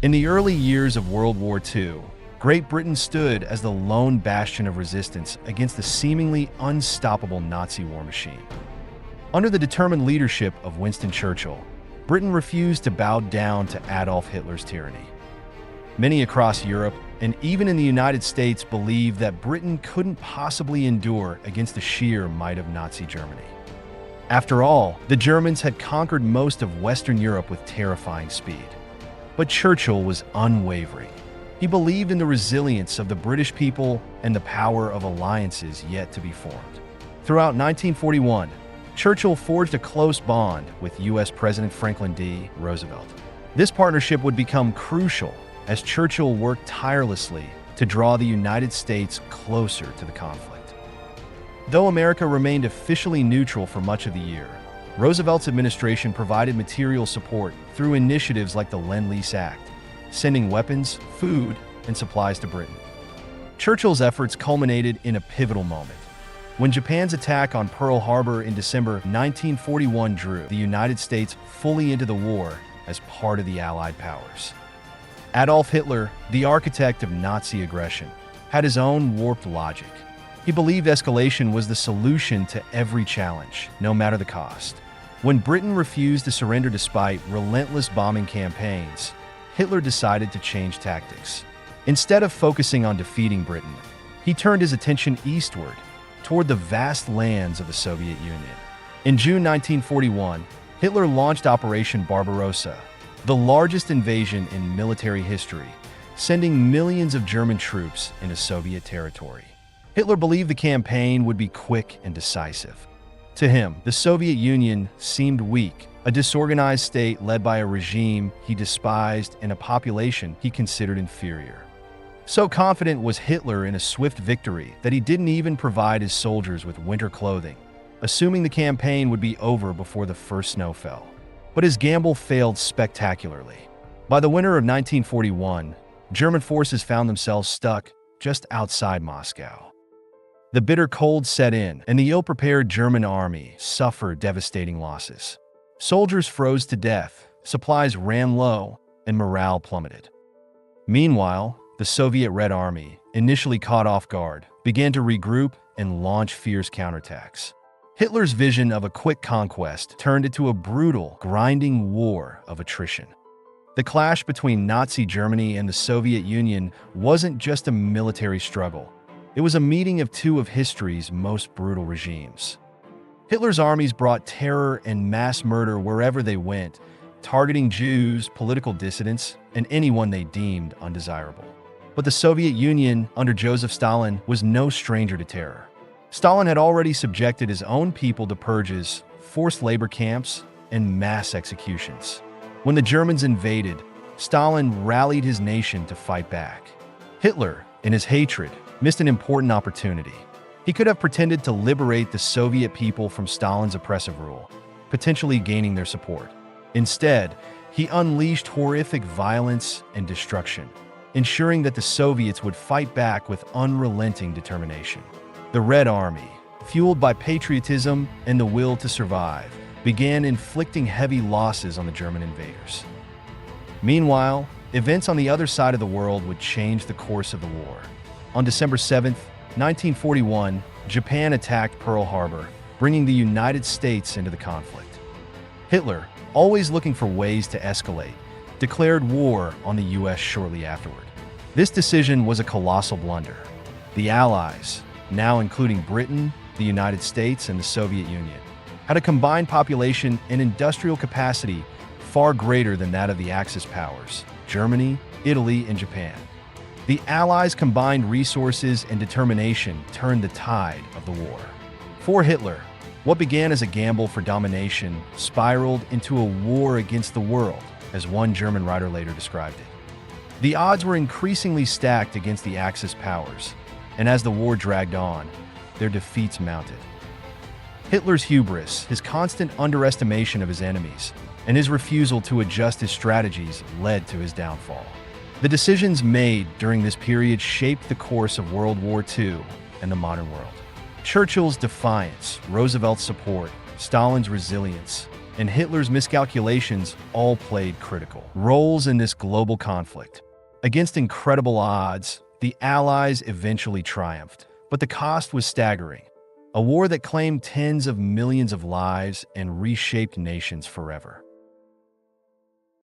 In the early years of World War II, Great Britain stood as the lone bastion of resistance against the seemingly unstoppable Nazi war machine. Under the determined leadership of Winston Churchill, Britain refused to bow down to Adolf Hitler's tyranny. Many across Europe, and even in the United States, believed that Britain couldn't possibly endure against the sheer might of Nazi Germany. After all, the Germans had conquered most of Western Europe with terrifying speed. But Churchill was unwavering. He believed in the resilience of the British people and the power of alliances yet to be formed. Throughout 1941, Churchill forged a close bond with U.S. President Franklin D. Roosevelt. This partnership would become crucial as Churchill worked tirelessly to draw the United States closer to the conflict. Though America remained officially neutral for much of the year, Roosevelt's administration provided material support through initiatives like the Lend-Lease Act, sending weapons, food, and supplies to Britain. Churchill's efforts culminated in a pivotal moment, when Japan's attack on Pearl Harbor in December 1941 drew the United States fully into the war as part of the Allied powers. Adolf Hitler, the architect of Nazi aggression, had his own warped logic. He believed escalation was the solution to every challenge, no matter the cost. When Britain refused to surrender despite relentless bombing campaigns, Hitler decided to change tactics. Instead of focusing on defeating Britain, he turned his attention eastward, toward the vast lands of the Soviet Union. In June 1941, Hitler launched Operation Barbarossa, the largest invasion in military history, sending millions of German troops into Soviet territory. Hitler believed the campaign would be quick and decisive. To him, the Soviet Union seemed weak, a disorganized state led by a regime he despised and a population he considered inferior. So confident was Hitler in a swift victory that he didn't even provide his soldiers with winter clothing, assuming the campaign would be over before the first snow fell. But his gamble failed spectacularly. By the winter of 1941, German forces found themselves stuck just outside Moscow. The bitter cold set in, and the ill-prepared German army suffered devastating losses. Soldiers froze to death, supplies ran low, and morale plummeted. Meanwhile, the Soviet Red Army, initially caught off guard, began to regroup and launch fierce counterattacks. Hitler's vision of a quick conquest turned into a brutal, grinding war of attrition. The clash between Nazi Germany and the Soviet Union wasn't just a military struggle. It was a meeting of two of history's most brutal regimes. Hitler's armies brought terror and mass murder wherever they went, targeting Jews, political dissidents, and anyone they deemed undesirable. But the Soviet Union, under Joseph Stalin, was no stranger to terror. Stalin had already subjected his own people to purges, forced labor camps, and mass executions. When the Germans invaded, Stalin rallied his nation to fight back. Hitler, in his hatred, missed an important opportunity. He could have pretended to liberate the Soviet people from Stalin's oppressive rule, potentially gaining their support. Instead, he unleashed horrific violence and destruction, ensuring that the Soviets would fight back with unrelenting determination. The Red Army, fueled by patriotism and the will to survive, began inflicting heavy losses on the German invaders. Meanwhile, events on the other side of the world would change the course of the war. On December 7, 1941, Japan attacked Pearl Harbor, bringing the United States into the conflict. Hitler, always looking for ways to escalate, declared war on the U.S. shortly afterward. This decision was a colossal blunder. The Allies, now including Britain, the United States, and the Soviet Union, had a combined population and industrial capacity far greater than that of the Axis powers, Germany, Italy, and Japan. The Allies' combined resources and determination turned the tide of the war. For Hitler, what began as a gamble for domination spiraled into a war against the world, as one German writer later described it. The odds were increasingly stacked against the Axis powers, and as the war dragged on, their defeats mounted. Hitler's hubris, his constant underestimation of his enemies, and his refusal to adjust his strategies led to his downfall. The decisions made during this period shaped the course of World War II and the modern world. Churchill's defiance, Roosevelt's support, Stalin's resilience, and Hitler's miscalculations all played critical roles in this global conflict. Against incredible odds, the Allies eventually triumphed, but the cost was staggering. A war that claimed tens of millions of lives and reshaped nations forever.